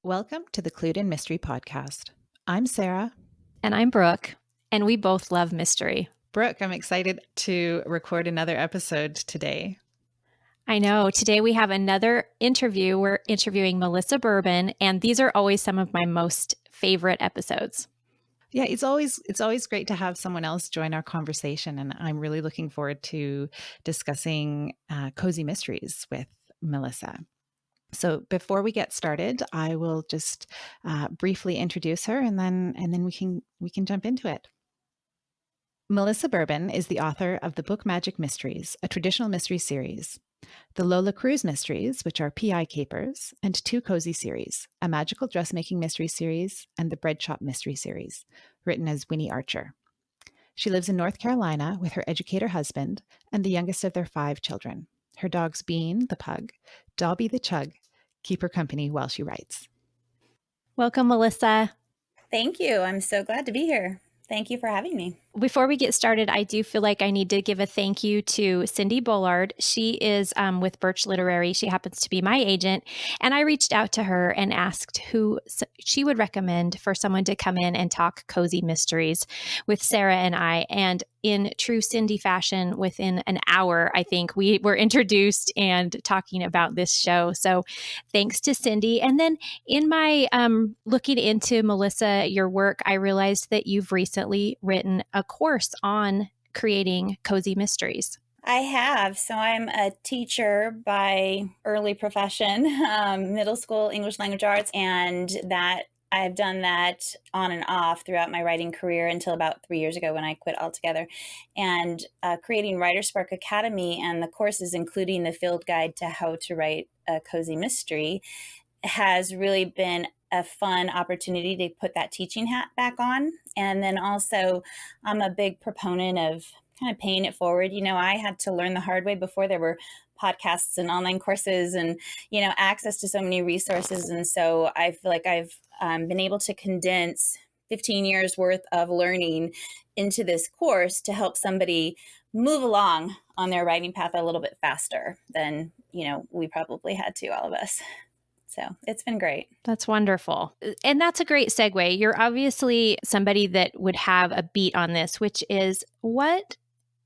Welcome to the Clued In Mystery Podcast. I'm Sarah. And I'm Brooke, and we both love mystery. Brooke, I'm excited to record another episode today. I know. Today we have another interview. We're interviewing Melissa Bourbon, and these are always some of my most favorite episodes. Yeah, it's always great to have someone else join our conversation, and I'm really looking forward to discussing cozy mysteries with Melissa. So before we get started, I will just briefly introduce her, and then we can jump into it. Melissa Bourbon is the author of the Book Magic Mysteries, a traditional mystery series, the Lola Cruz Mysteries, which are PI capers, and two cozy series, a magical dressmaking mystery series and the Bread Shop Mystery Series, written as Winnie Archer. She lives in North Carolina with her educator husband and the youngest of their 5 children. Her dogs Bean, the pug, Dobby the chug, keep her company while she writes. Welcome, Melissa. Thank you. I'm so glad to be here. Thank you for having me. Before we get started, I do feel like I need to give a thank you to Cindy Bullard. She is with Birch Literary. She happens to be my agent. And I reached out to her and asked who she would recommend for someone to come in and talk cozy mysteries with Sarah and I. And in true Cindy fashion, within an hour, I think we were introduced and talking about this show. So thanks to Cindy. And then in my looking into Melissa, your work, I realized that you've recently written a course on creating cozy mysteries. I have. So I'm a teacher by early profession, middle school English language arts, and that I've done that on and off throughout my writing career until about 3 years ago when I quit altogether. And creating Writer Spark Academy and the courses, including the field guide to how to write a cozy mystery, has really been a fun opportunity to put that teaching hat back on. And then also, I'm a big proponent of kind of paying it forward. You know, I had to learn the hard way before there were podcasts and online courses and, you know, access to so many resources. And so I feel like I've been able to condense 15 years worth of learning into this course to help somebody move along on their writing path a little bit faster than, you know, we probably had to, all of us. So it's been great. That's wonderful. And that's a great segue. You're obviously somebody that would have a beat on this, which is what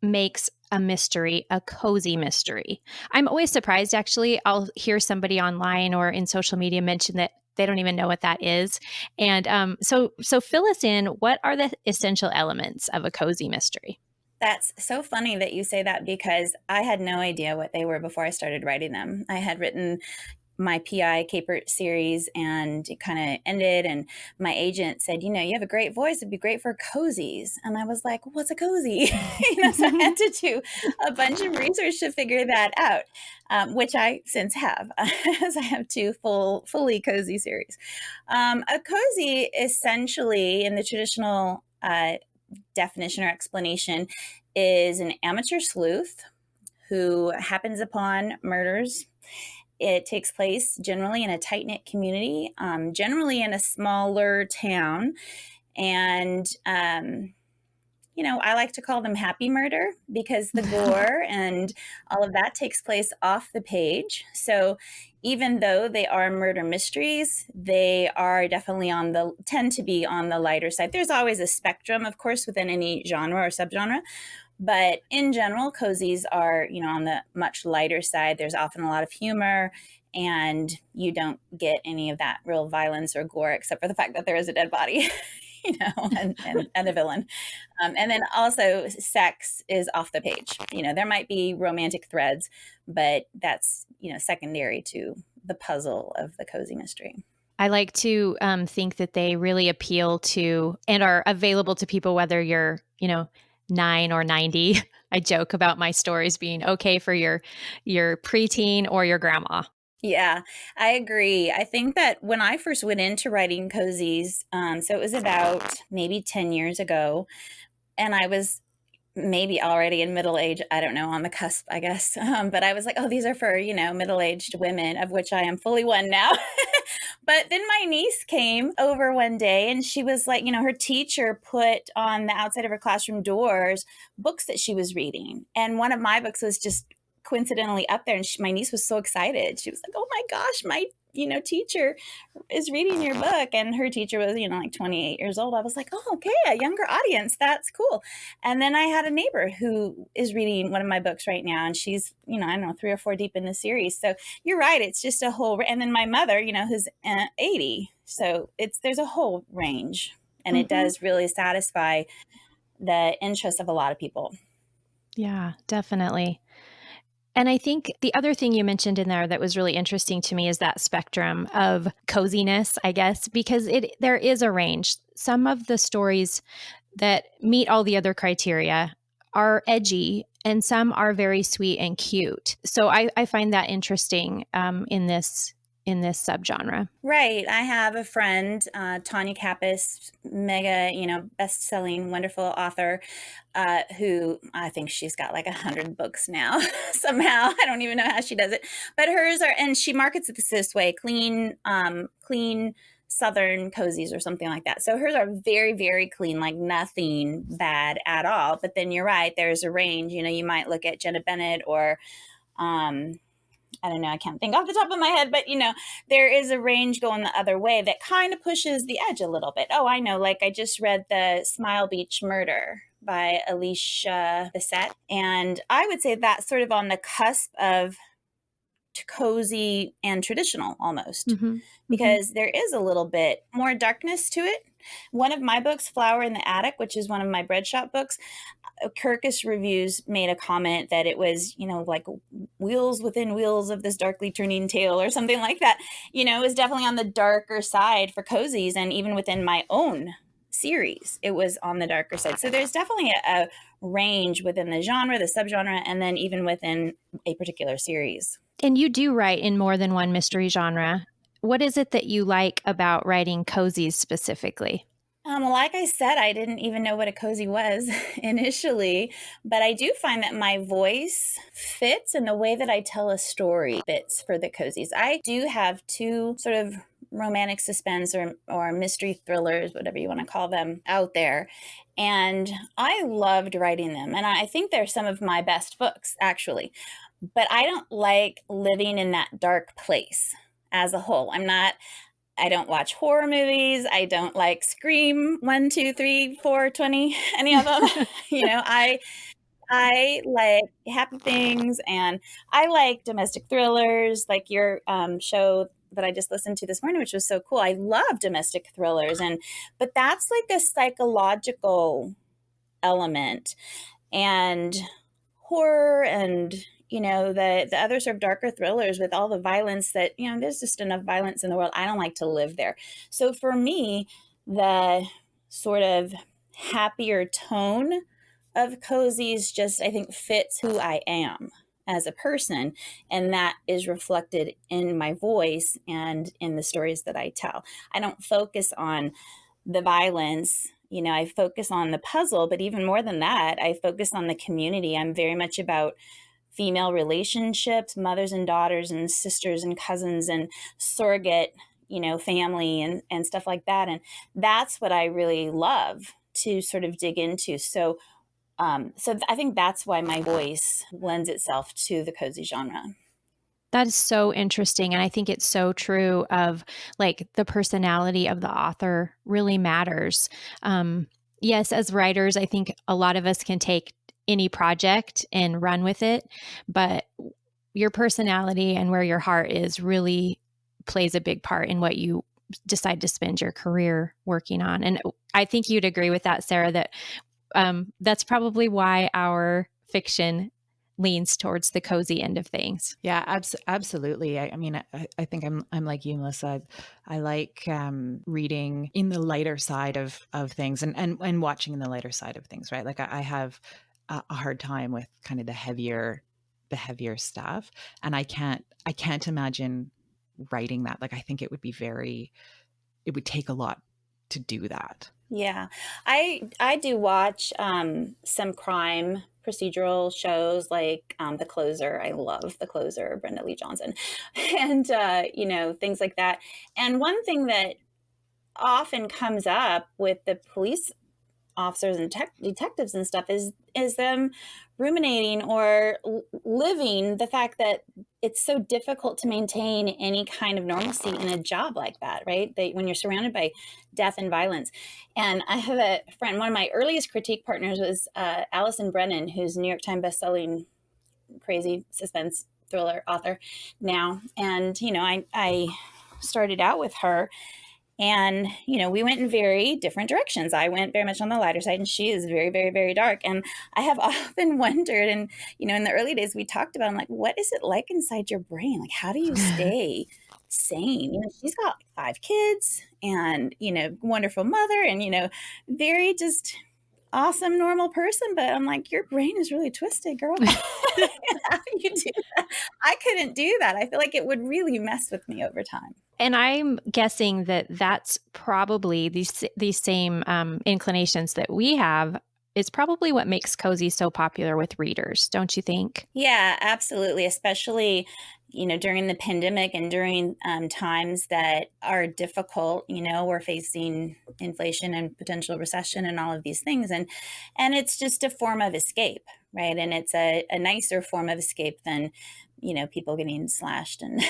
makes a mystery a cozy mystery? I'm always surprised, actually. I'll hear somebody online or in social media mention that they don't even know what that is. And so fill us in. What are the essential elements of a cozy mystery? That's so funny that you say that because I had no idea what they were before I started writing them. I had written my PI caper series and it kind of ended, and my agent said, you know, you have a great voice, it'd be great for cozies. And I was like, what's a cozy? So I had to do a bunch of research to figure that out, which I since have, as I have 2 fully cozy series. A cozy essentially, in the traditional definition or explanation, is an amateur sleuth who happens upon murders. It takes place generally in a tight-knit community, generally in a smaller town. And, you know, I like to call them happy murder because the gore and all of that takes place off the page. So even though they are murder mysteries, they are definitely tend to be on the lighter side. There's always a spectrum, of course, within any genre or subgenre. But in general, cozies are, you know, on the much lighter side. There's often a lot of humor, and you don't get any of that real violence or gore, except for the fact that there is a dead body, you know, and a villain. And then also sex is off the page. You know, there might be romantic threads, but that's, you know, secondary to the puzzle of the cozy mystery. I like to think that they really appeal to and are available to people, whether you're, you know, 9 or 90. I joke about my stories being okay for your preteen or your grandma. Yeah, I agree. I think that when I first went into writing cozies, so it was about maybe 10 years ago, and I was maybe already in middle age, I don't know, on the cusp, I guess. But I was like, oh, these are for, you know, middle-aged women, of which I am fully one now. But then my niece came over one day and she was like, you know, her teacher put on the outside of her classroom doors books that she was reading. And one of my books was just coincidentally up there. And my niece was so excited. She was like, oh my gosh, teacher is reading your book. And her teacher was, like 28 years old. I was like, oh, okay, a younger audience. That's cool. And then I had a neighbor who is reading one of my books right now. And she's, I don't know, 3 or 4 deep in the series. So you're right. It's just a whole, and then my mother, who's 80. So there's a whole range, and it does really satisfy the interest of a lot of people. Yeah, definitely. And I think the other thing you mentioned in there that was really interesting to me is that spectrum of coziness, I guess, because there is a range. Some of the stories that meet all the other criteria are edgy, and some are very sweet and cute. So I find that interesting in this subgenre. Right. I have a friend, Tanya Kappes, mega, best-selling, wonderful author, who I think she's got like 100 books now somehow. I don't even know how she does it, but hers are, and she markets it this way, clean Southern cozies or something like that. So hers are very, very clean, like nothing bad at all. But then you're right, there's a range. You might look at Jenna Bennett or, I don't know, I can't think off the top of my head, but there is a range going the other way that kind of pushes the edge a little bit. Oh, I know. Like I just read The Smile Beach Murder by Alicia, Bessette. And I would say that's sort of on the cusp of cozy and traditional almost, because there is a little bit more darkness to it. One of my books, Flower in the Attic, which is one of my bread shop books, Kirkus Reviews made a comment that it was, like wheels within wheels of this darkly turning tale or something like that. It was definitely on the darker side for cozies. And even within my own series, it was on the darker side. So there's definitely a range within the genre, the subgenre, and then even within a particular series. And you do write in more than one mystery genre. What is it that you like about writing cozies specifically? Like I said, I didn't even know what a cozy was initially, but I do find that my voice fits and the way that I tell a story fits for the cozies. I do have 2 sort of romantic suspense or mystery thrillers, whatever you want to call them, out there. And I loved writing them. And I think they're some of my best books, actually. But I don't like living in that dark place as a whole. I don't watch horror movies. I don't like Scream 1, 2, 3, 4, 20, any of them. I like happy things, and I like domestic thrillers, like your show that I just listened to this morning, which was so cool. I love domestic thrillers, but that's like a psychological element, and horror, and the other sort of darker thrillers with all the violence that there's just enough violence in the world. I don't like to live there. So for me, the sort of happier tone of cozies just, I think, fits who I am as a person, and that is reflected in my voice and in the stories that I tell. I don't focus on the violence. I focus on the puzzle, but even more than that, I focus on the community. I'm very much about female relationships, mothers and daughters and sisters and cousins and surrogate, family and stuff like that. And that's what I really love to sort of dig into. So I think that's why my voice lends itself to the cozy genre. That is so interesting. And I think it's so true of like the personality of the author really matters. Yes, as writers, I think a lot of us can take any project and run with it, but your personality and where your heart is really plays a big part in what you decide to spend your career working on. And I think you'd agree with that, Sarah, that that's probably why our fiction leans towards the cozy end of things. Yeah, absolutely. I mean, I think I'm like you, Melissa. I like reading in the lighter side of things and watching in the lighter side of things, right? Like I have a hard time with kind of the heavier stuff, and I can't imagine writing that. Like I think it would take a lot to do that. Yeah, I do watch some crime procedural shows like The Closer. I love The Closer, Brenda Lee Johnson, and things like that. And one thing that often comes up with the police officers and detectives and stuff is them ruminating or living the fact that it's so difficult to maintain any kind of normalcy in a job like that, right? When you're surrounded by death and violence. And I have a friend, one of my earliest critique partners was Allison Brennan, who's a New York Times bestselling crazy suspense thriller author now. And, I started out with her. And, we went in very different directions. I went very much on the lighter side, and she is very, very, very dark. And I have often wondered, and, in the early days we talked about, I'm like, what is it like inside your brain? Like, how do you stay sane? She's got 5 kids and, wonderful mother and, very just awesome, normal person. But I'm like, your brain is really twisted, girl. How do you do that? I couldn't do that. I feel like it would really mess with me over time. And I'm guessing that that's probably these same inclinations that we have is probably what makes cozy so popular with readers, don't you think? Yeah, absolutely. Especially, during the pandemic and during times that are difficult. We're facing inflation and potential recession and all of these things, and it's just a form of escape, right? And it's a nicer form of escape than people getting slashed and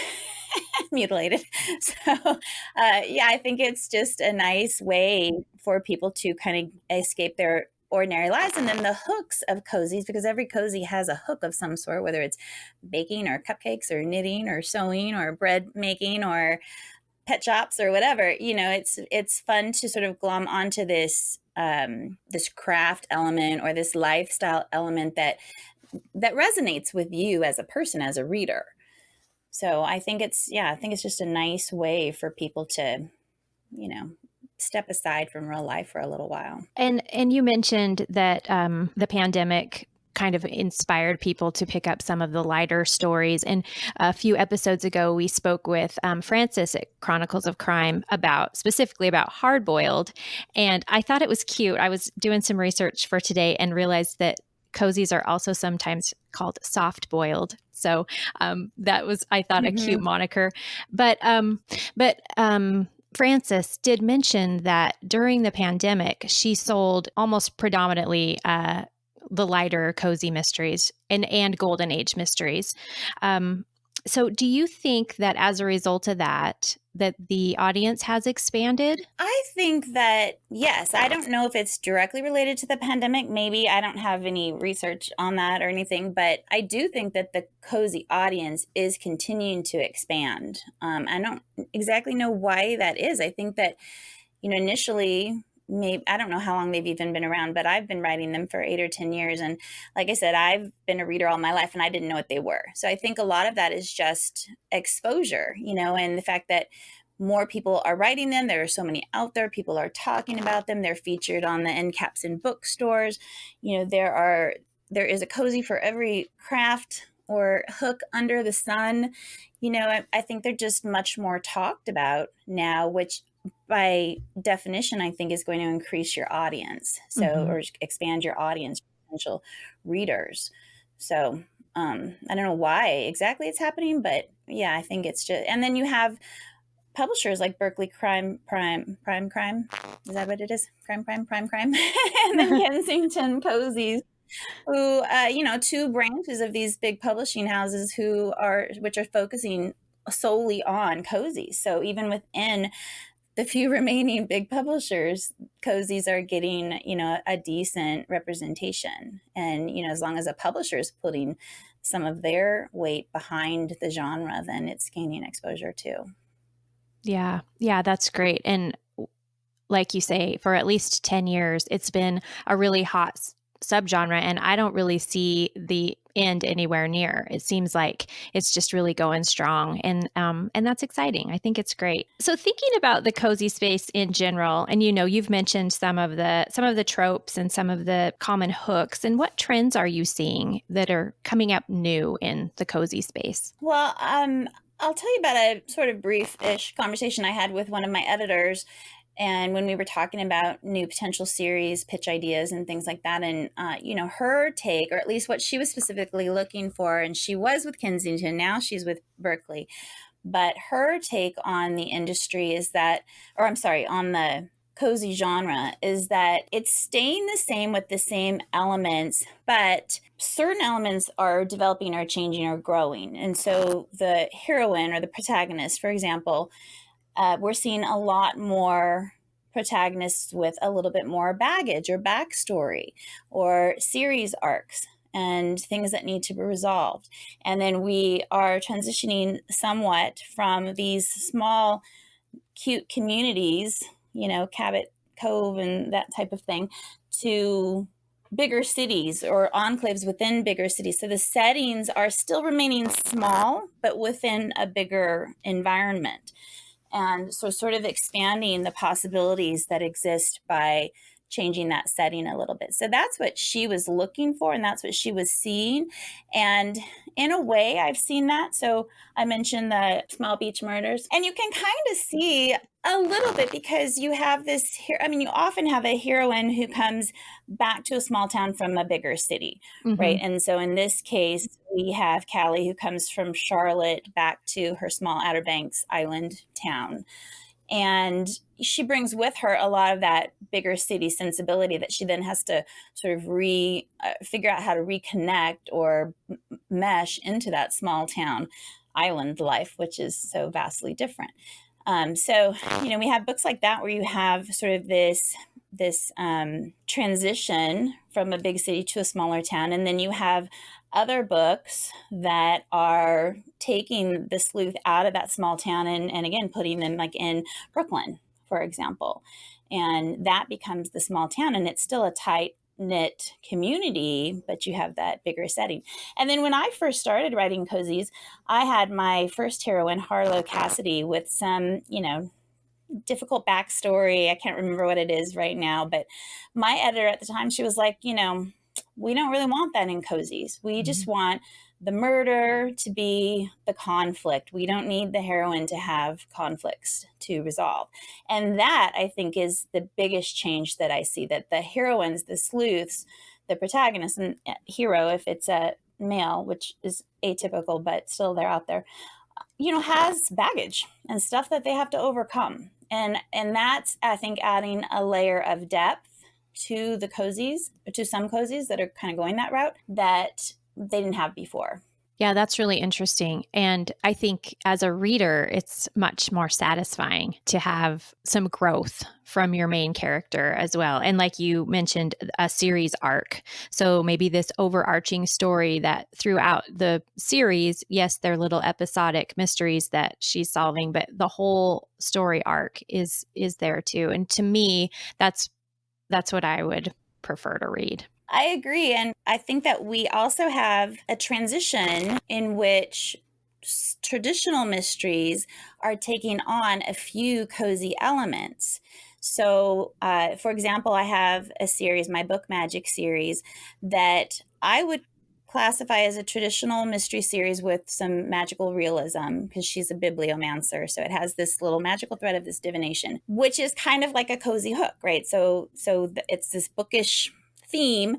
mutilated. So, I think it's just a nice way for people to kind of escape their ordinary lives. And then the hooks of cozies, because every cozy has a hook of some sort, whether it's baking or cupcakes or knitting or sewing or bread making or pet shops or whatever. It's fun to sort of glom onto this this craft element or this lifestyle element that resonates with you as a person, as a reader. So I think it's just a nice way for people to, step aside from real life for a little while. And you mentioned that the pandemic kind of inspired people to pick up some of the lighter stories. And a few episodes ago, we spoke with Frances at Chronicles of Crime specifically about Hard Boiled. And I thought it was cute. I was doing some research for today and realized that cozies are also sometimes called soft boiled. So that was, I thought, a cute moniker. But Frances did mention that during the pandemic, she sold almost predominantly the lighter cozy mysteries and golden age mysteries. So do you think that as a result of that the audience has expanded? I think that, yes. I don't know if it's directly related to the pandemic. Maybe I don't have any research on that or anything, but I do think that the cozy audience is continuing to expand. I don't exactly know why that is. I think that, initially, maybe, I don't know how long they've even been around, but I've been writing them for 8 or 10 years. And like I said, I've been a reader all my life and I didn't know what they were. So I think a lot of that is just exposure, and the fact that more people are writing them. There are so many out there. People are talking about them. They're featured on the end caps in bookstores. There is a cozy for every craft or hook under the sun. I think they're just much more talked about now, which by definition, I think is going to increase your audience. So, or expand your audience, potential readers. So, I don't know why exactly it's happening, but yeah, I think it's just, and then you have publishers like Berkeley Crime. Is that what it is? Crime. And then Kensington Cozies, who, 2 branches of these big publishing houses which are focusing solely on cozies. So even within the few remaining big publishers, cozies are getting, a decent representation. And, as long as a publisher is putting some of their weight behind the genre, then it's gaining exposure too. Yeah, that's great. And like you say, for at least 10 years, it's been a really hot subgenre, and I don't really see the end anywhere near. It seems like it's just really going strong, and that's exciting. I think it's great. So thinking about the cozy space in general, and you've mentioned some of the tropes and some of the common hooks, and what trends are you seeing that are coming up new in the cozy space? Well, I'll tell you about a sort of brief-ish conversation I had with one of my editors. And when we were talking about new potential series, pitch ideas, and things like that, and, her take, or at least what she was specifically looking for, and she was with Kensington, now she's with Berkeley, but her take on the industry is that, or I'm sorry, on the cozy genre is that it's staying the same with the same elements, but certain elements are developing or changing or growing. And so the heroine or the protagonist, for example, we're seeing a lot more protagonists with a little bit more baggage or backstory or series arcs and things that need to be resolved. And then we are transitioning somewhat from these small, cute communities, Cabot Cove and that type of thing, to bigger cities or enclaves within bigger cities. So the settings are still remaining small, but within a bigger environment. And so sort of expanding the possibilities that exist by changing that setting a little bit. So that's what she was looking for, and that's what she was seeing. And in a way, I've seen that. So I mentioned the Small Beach Murders, and you can kind of see a little bit because you have this here. I mean, you often have a heroine who comes back to a small town from a bigger city, right? And so in this case, we have Callie who comes from Charlotte back to her small Outer Banks island town. And she brings with her a lot of that bigger city sensibility that she then has to sort of figure out how to reconnect or mesh into that small town island life, which is so vastly different. So, we have books like that where you have sort of this transition from a big city to a smaller town. And then you have other books that are taking the sleuth out of that small town and again, putting them like in Brooklyn, for example. And that becomes the small town, and it's still a tight knit community, but you have that bigger setting. And then when I first started writing cozies, I had my first heroine, Harlow Cassidy, with some, difficult backstory. I can't remember what it is right now, but my editor at the time, she was like, we don't really want that in cozies. We just want the murder to be the conflict. We don't need the heroine to have conflicts to resolve. And that, I think, is the biggest change that I see, that the heroines, the sleuths, the protagonist and hero, if it's a male, which is atypical, but still they're out there, has baggage and stuff that they have to overcome. And that's, I think, adding a layer of depth to the cozies, to some cozies that are kind of going that route that they didn't have before. Yeah, that's really interesting. And I think as a reader, it's much more satisfying to have some growth from your main character as well. And like you mentioned, a series arc. So maybe this overarching story that throughout the series, yes, they're little episodic mysteries that she's solving, but the whole story arc is there too. And to me, that's what I would prefer to read. I agree. And I think that we also have a transition in which traditional mysteries are taking on a few cozy elements. So, for example, I have a series, my Book Magic series, that I would classify as a traditional mystery series with some magical realism, because she's a bibliomancer. So it has this little magical thread of this divination, which is kind of like a cozy hook, right? So it's this bookish theme,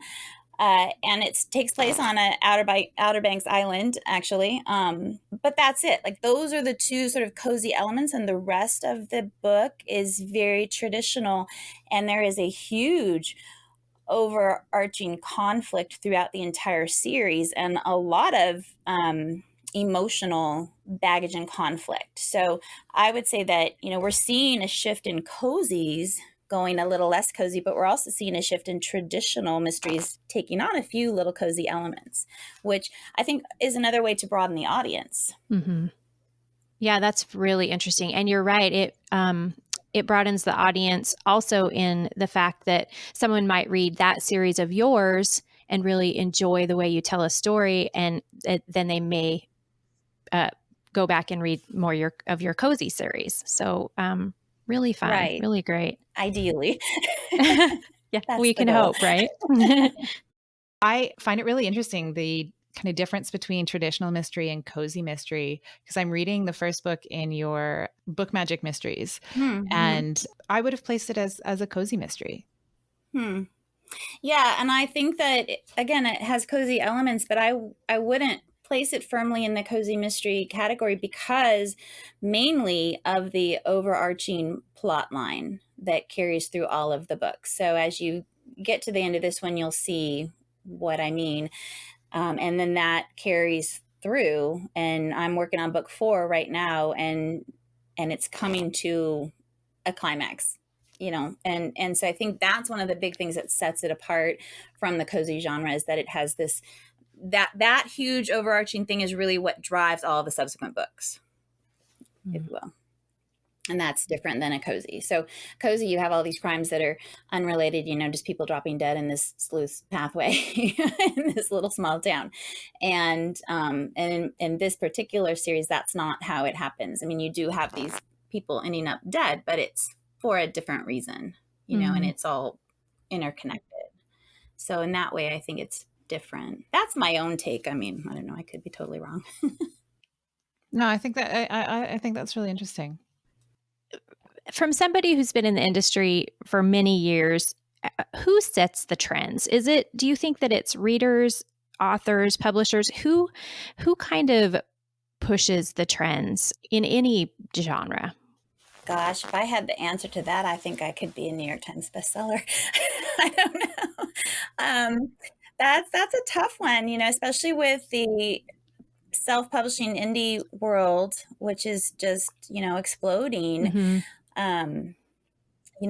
and it takes place on a Outer Banks island, actually. But that's it. Like, those are the two sort of cozy elements, and the rest of the book is very traditional. And there is a huge overarching conflict throughout the entire series, and a lot of emotional baggage and conflict. So I would say that, we're seeing a shift in cozies going a little less cozy, but we're also seeing a shift in traditional mysteries taking on a few little cozy elements, which I think is another way to broaden the audience. Mm-hmm. Yeah, that's really interesting. And you're right. It broadens the audience also in the fact that someone might read that series of yours and really enjoy the way you tell a story. And then they may go back and read more of your cozy series. So really fun, right. Really great. Ideally. Yeah, we can hope, right? I find it really interesting, the kind of difference between traditional mystery and cozy mystery, because I'm reading the first book in your Book Magic Mysteries, and I would have placed it as a cozy mystery. Yeah, and I think that, again, it has cozy elements, but I wouldn't place it firmly in the cozy mystery category because mainly of the overarching plot line that carries through all of the books. So as you get to the end of this one, you'll see what I mean. And then that carries through, and I'm working on book 4 right now, and it's coming to a climax, and so I think that's one of the big things that sets it apart from the cozy genre, is that it has this, that huge overarching thing is really what drives all the subsequent books, if you will. And that's different than a cozy. So cozy, you have all these crimes that are unrelated, just people dropping dead in this sleuth pathway in this little small town. And in this particular series, that's not how it happens. I mean, you do have these people ending up dead, but it's for a different reason, and it's all interconnected. So in that way, I think it's different. That's my own take. I mean, I don't know. I could be totally wrong. No, I think that I think that's really interesting. From somebody who's been in the industry for many years, who sets the trends? Do you think that it's readers, authors, publishers? Who kind of pushes the trends in any genre? Gosh, if I had the answer to that, I think I could be a New York Times bestseller. I don't know. That's a tough one, especially with the self-publishing indie world, which is just, exploding. Mm-hmm.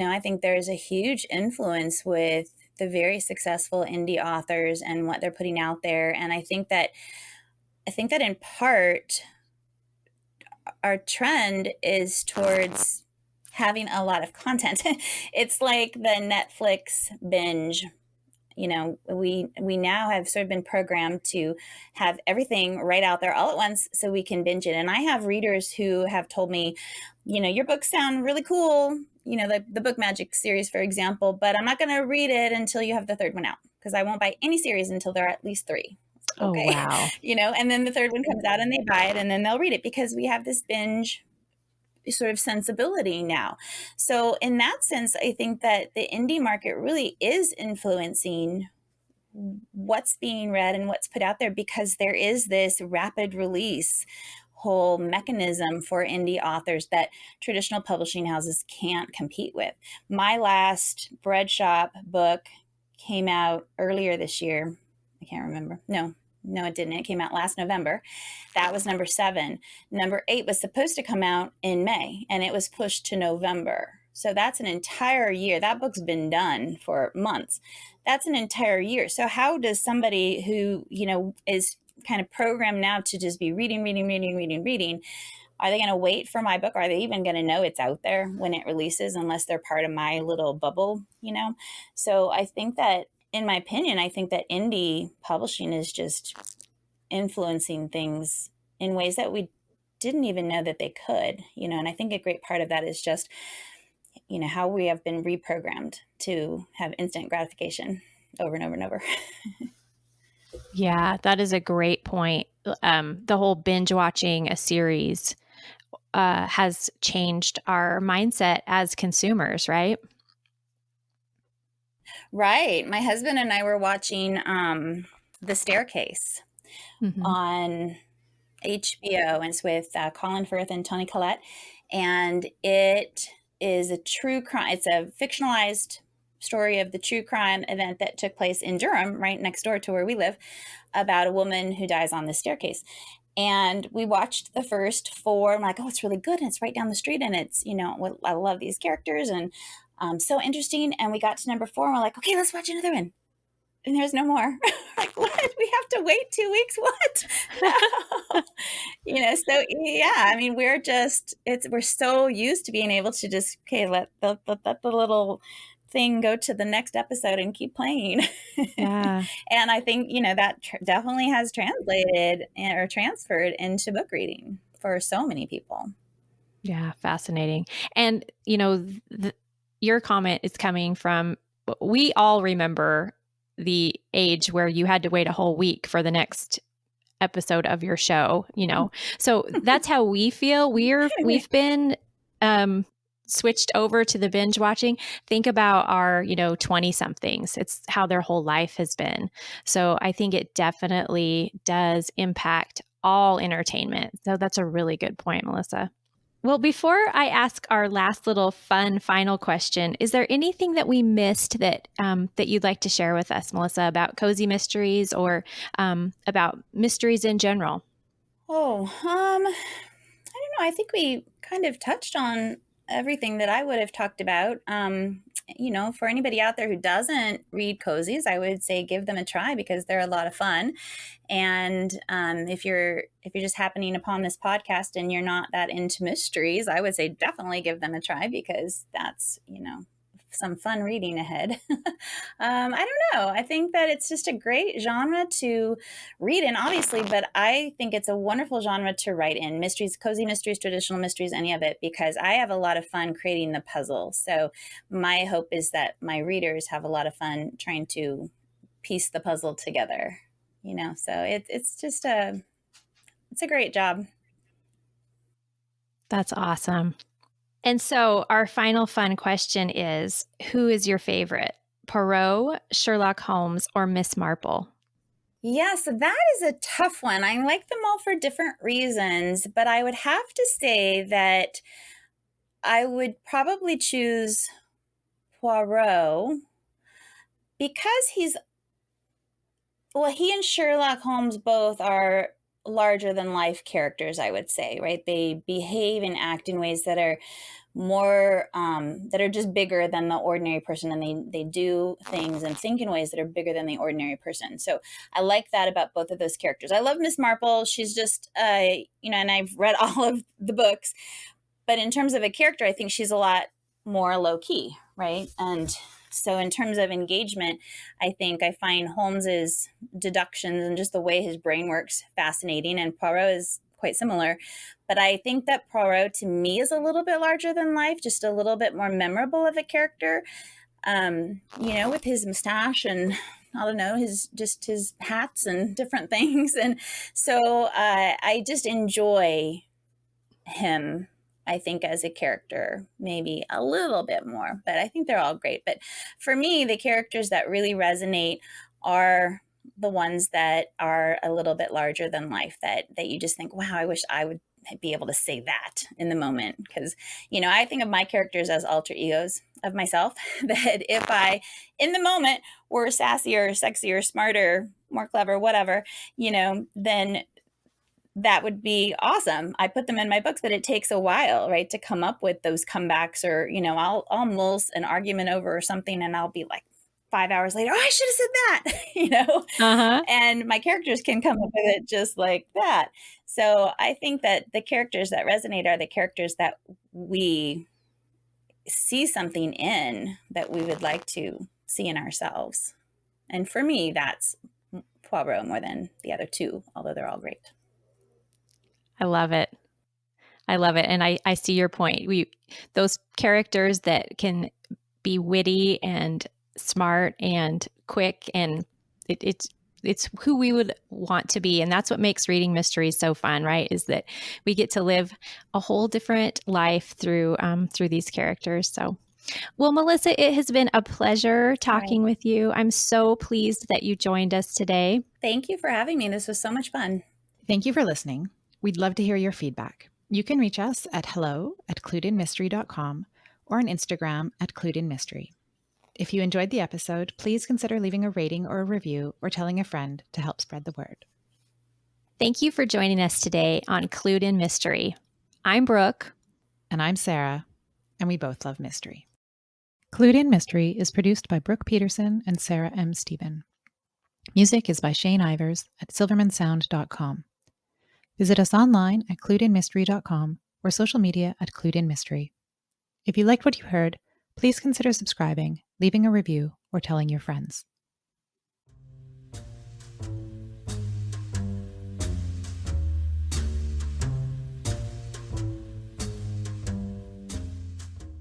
I think there's a huge influence with the very successful indie authors and what they're putting out there. And I think that in part, our trend is towards having a lot of content. It's like the Netflix binge. We now have sort of been programmed to have everything right out there all at once so we can binge it. And I have readers who have told me, your books sound really cool, the Book Magic series, for example, but I'm not going to read it until you have the third one out, because I won't buy any series until there are at least 3. Okay. Oh, wow. And then the third one comes out and they buy it and then they'll read it, because we have this binge sort of sensibility now. So in that sense, I think that the indie market really is influencing what's being read and what's put out there, because there is this rapid release whole mechanism for indie authors that traditional publishing houses can't compete with. My last Bread Shop book came out earlier this year. I can't remember. No, it didn't. It came out last November. That was number 7. Number 8 was supposed to come out in May, and it was pushed to November. So that's an entire year. That book's been done for months. That's an entire year. So how does somebody who, is kind of programmed now to just be reading, are they going to wait for my book? Are they even going to know it's out there when it releases, unless they're part of my little bubble, So I think that, in my opinion, I think that indie publishing is just influencing things in ways that we didn't even know that they could, and I think a great part of that is just, how we have been reprogrammed to have instant gratification over and over and over. Yeah, that is a great point. The whole binge watching a series has changed our mindset as consumers, right? Right. My husband and I were watching The Staircase on HBO, and it's with Colin Firth and Toni Collette, and it is a true crime. It's a fictionalized story of the true crime event that took place in Durham, right next door to where we live, about a woman who dies on the staircase. And we watched the first 4. I'm like, oh, it's really good. And it's right down the street. And it's, I love these characters and so interesting. And we got to number 4 and we're like, okay, let's watch another one. And there's no more. Like, what? We have to wait 2 weeks? What? No. So yeah, I mean, we're so used to being able to just, okay, let the little thing go to the next episode and keep playing. Yeah. And I think, that definitely has translated or transferred into book reading for so many people. Yeah, fascinating. And, your comment is coming from, we all remember the age where you had to wait a whole week for the next episode of your show, so that's how we feel. We've been switched over to the binge watching, think about our, 20 somethings. It's how their whole life has been. So I think it definitely does impact all entertainment. So that's a really good point, Melissa. Well, before I ask our last little fun final question, is there anything that we missed that that you'd like to share with us, Melissa, about cozy mysteries or about mysteries in general? Oh, I don't know. I think we kind of touched on everything that I would have talked about. For anybody out there who doesn't read cozies, I would say give them a try because they're a lot of fun. And if you're just happening upon this podcast and you're not that into mysteries, I would say definitely give them a try because that's some fun reading ahead. I don't know. I think that it's just a great genre to read in, obviously, but I think it's a wonderful genre to write in. Mysteries, cozy mysteries, traditional mysteries, any of it, because I have a lot of fun creating the puzzle. So my hope is that my readers have a lot of fun trying to piece the puzzle together. So it's just it's a great job. That's awesome. And so our final fun question is, who is your favorite? Perrault, Sherlock Holmes, or Miss Marple? Yeah, so that is a tough one. I like them all for different reasons, but I would have to say that I would probably choose Poirot because he and Sherlock Holmes both are larger than life characters, I would say, right? They behave and act in ways that are more that are just bigger than the ordinary person, and they do things and think in ways that are bigger than the ordinary person. So I like that about both of those characters. I love Miss Marple. She's just and I've read all of the books, but in terms of a character, I think she's a lot more low key, right? And so in terms of engagement, I think I find Holmes's deductions and just the way his brain works fascinating, and Poirot is quite similar. But I think that Perrault to me is a little bit larger than life, just a little bit more memorable of a character, with his mustache and I don't know, his hats and different things. And so I just enjoy him, I think, as a character, maybe a little bit more, but I think they're all great. But for me, the characters that really resonate are the ones that are a little bit larger than life, that you just think, wow, I wish I would be able to say that in the moment. Because, I think of my characters as alter egos of myself, that if I, in the moment, were sassier, sexier, smarter, more clever, whatever, then that would be awesome. I put them in my books, but it takes a while, right, to come up with those comebacks, or, I'll mull an argument over or something and I'll be like 5 hours later, oh, I should have said that, Uh-huh. and my characters can come up with it just like that. So I think that the characters that resonate are the characters that we see something in that we would like to see in ourselves. And for me, that's Poirot more than the other two, although they're all great. I love it. And I see your point. Those characters that can be witty and smart and quick, and it's who we would want to be. And that's what makes reading mysteries so fun, right? Is that we get to live a whole different life through these characters. So, well, Melissa, it has been a pleasure talking with you. I'm so pleased that you joined us today. Thank you for having me. This was so much fun. Thank you for listening. We'd love to hear your feedback. You can reach us at hello@cluedinmystery.com or on Instagram @cluedinmystery. If you enjoyed the episode, please consider leaving a rating or a review or telling a friend to help spread the word. Thank you for joining us today on Clued in Mystery. I'm Brooke. And I'm Sarah, and we both love mystery. Clued in Mystery is produced by Brooke Peterson and Sarah M. Stephen. Music is by Shane Ivers at silvermansound.com. Visit us online at cluedinmystery.com or social media at cluedinmystery. If you liked what you heard, please consider subscribing, leaving a review, or telling your friends.